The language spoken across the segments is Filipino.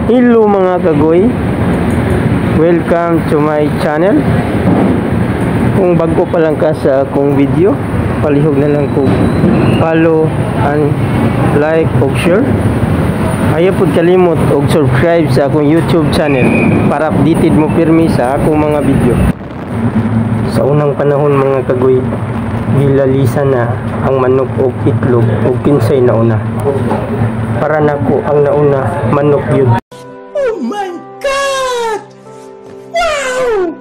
Hello mga kagoy, welcome to my channel. Kung bago pa lang ka sa akong video, palihog na lang ko follow and like o share. Ayaw po kalimot o subscribe sa akong YouTube channel para updated mo pirmi sa akong mga video. Sa unang panahon mga kagoy, gilalisan na ang manok o itlog o kinsay na una. Para nako ang nauna manok yun. Oh my God! Wow!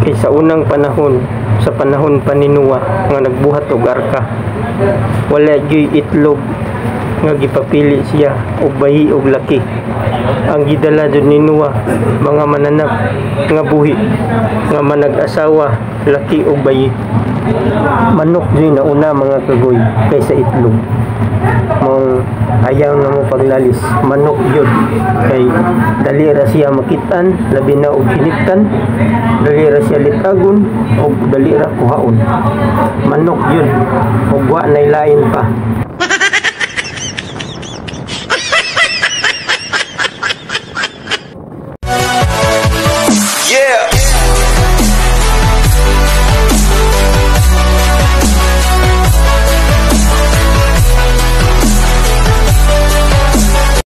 Kay sa unang panahon, sa panahon pa ni Noah nga nagbuhat og arka, wala gyud itlog nga gipapili siya og bayi og laki. Ang gidala jud ni Noah mga mananak nga buhi nga manag-asawa laki og bayi. Manok gyud na una mga kagoy kaysa itlog. Mong ayaw na mo paglalis, manok yun kay dali ra siya makitan, labi na og hiniptan, dali ra siya litagon og dali ra kuhaon. Manok yun og wa nay lain pa. Yeah!